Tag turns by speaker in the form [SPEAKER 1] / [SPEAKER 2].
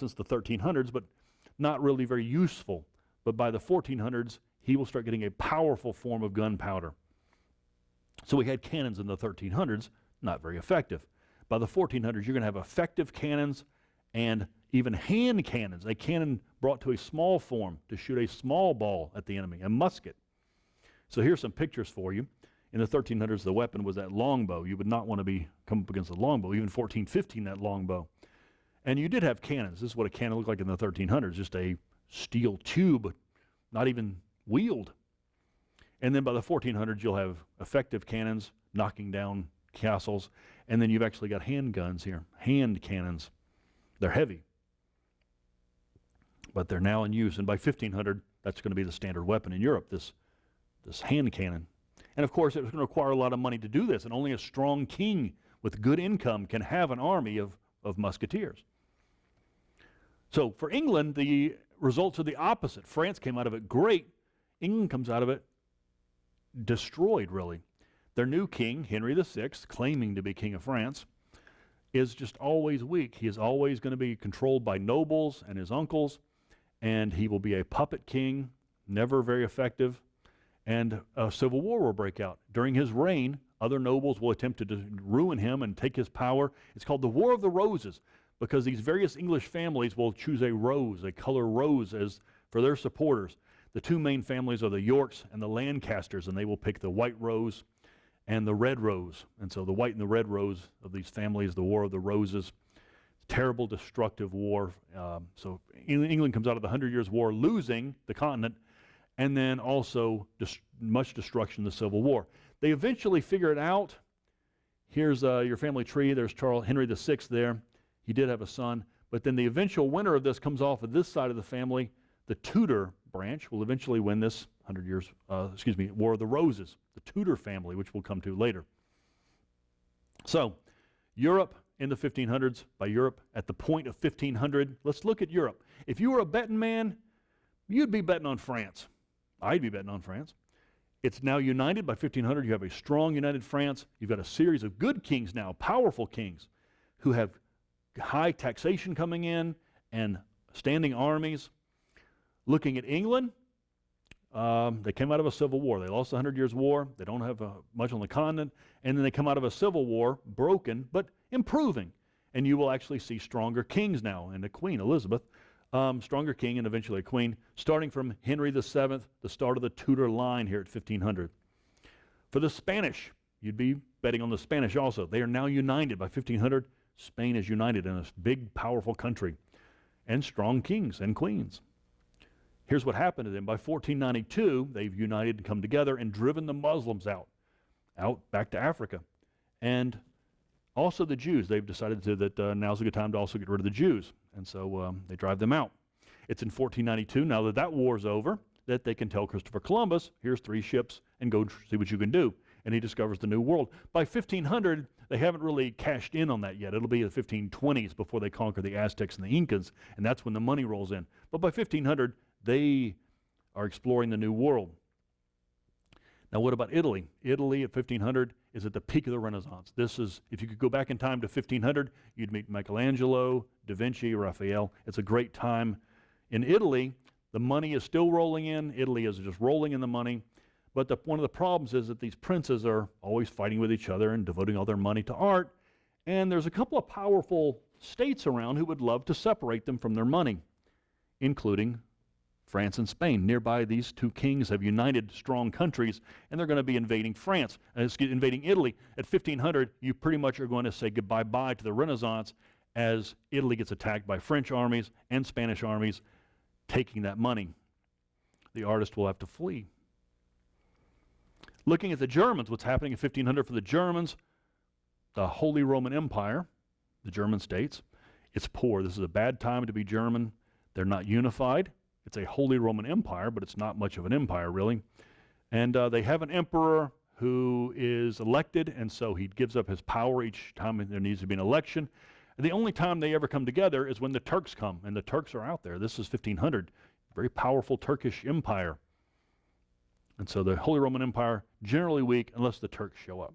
[SPEAKER 1] since the 1300s, but not really very useful. But by the 1400s, he will start getting a powerful form of gunpowder. So we had cannons in the 1300s, not very effective. By the 1400s, you're going to have effective cannons and even hand cannons, a cannon brought to a small form to shoot a small ball at the enemy, a musket. So here's some pictures for you. In the 1300s, the weapon was that longbow. You would not want to come up against a longbow, even 1415, that longbow. And you did have cannons. This is what a cannon looked like in the 1300s, just a steel tube, not even wheeled. And then by the 1400s, you'll have effective cannons knocking down castles, and then you've actually got handguns here, hand cannons. They're heavy, but they're now in use. And by 1500, that's going to be the standard weapon in Europe, this hand cannon. And of course, it was going to require a lot of money to do this, and only a strong king with good income can have an army of musketeers. So for England, the results are the opposite. France came out of it great. England comes out of it destroyed, really. Their new king, Henry VI, claiming to be king of France, is just always weak. He is always going to be controlled by nobles and his uncles, and he will be a puppet king, never very effective, and a civil war will break out. During his reign, other nobles will attempt to ruin him and take his power. It's called the War of the Roses, because these various English families will choose a rose, a color rose, as for their supporters. The two main families are the Yorks and the Lancasters, and they will pick the white rose and the red rose. And so the white and the red rose of these families, the War of the Roses, terrible, destructive war. So England comes out of the 100 Years' War losing the continent, and then also much destruction in the Civil War. They eventually figure it out. Here's your family tree. There's Henry VI there. He did have a son. But then the eventual winner of this comes off of this side of the family. The Tudor branch will eventually win this War of the Roses, the Tudor family, which we'll come to later. So, Europe in the 1500s, by Europe at the point of 1500, let's look at Europe. If you were a betting man, you'd be betting on France. I'd be betting on France. It's now united by 1500. You have a strong united France. You've got a series of good kings now, powerful kings, who have high taxation coming in and standing armies. Looking at England, they came out of a civil war. They lost the 100 Years' War. They don't have much on the continent. And then they come out of a civil war, broken, but improving. And you will actually see stronger kings now, and a queen, Elizabeth, stronger king and eventually a queen, starting from Henry VII, the start of the Tudor line here at 1500. For the Spanish, you'd be betting on the Spanish also. They are now united. By 1500, Spain is united in a big, powerful country, and strong kings and queens. Here's what happened to them. By 1492, they've united and come together and driven the Muslims out back to Africa. And also the Jews. They've decided that now's a good time to also get rid of the Jews. And so they drive them out. It's in 1492, now that that war's over, that they can tell Christopher Columbus, here's 3 ships, and go see what you can do. And he discovers the New World. By 1500, they haven't really cashed in on that yet. It'll be the 1520s before they conquer the Aztecs and the Incas, and that's when the money rolls in. But by 1500, they are exploring the New World. Now what about Italy? Italy at 1500 is at the peak of the Renaissance. This is, if you could go back in time to 1500, you'd meet Michelangelo, Da Vinci, Raphael. It's a great time. In Italy, the money is still rolling in. Italy is just rolling in the money. But one of the problems is that these princes are always fighting with each other and devoting all their money to art. And there's a couple of powerful states around who would love to separate them from their money, including France and Spain. Nearby, these two kings have united strong countries, and they're going to be invading invading Italy. At 1500, you pretty much are going to say goodbye-bye to the Renaissance as Italy gets attacked by French armies and Spanish armies taking that money. The artist will have to flee. Looking at the Germans, what's happening in 1500 for the Germans, the Holy Roman Empire, the German states, it's poor. This is a bad time to be German. They're not unified. It's a Holy Roman Empire, but it's not much of an empire, really. And they have an emperor who is elected, and so he gives up his power each time there needs to be an election. And the only time they ever come together is when the Turks come, and the Turks are out there. This is 1500, very powerful Turkish empire. And so the Holy Roman Empire, generally weak unless the Turks show up.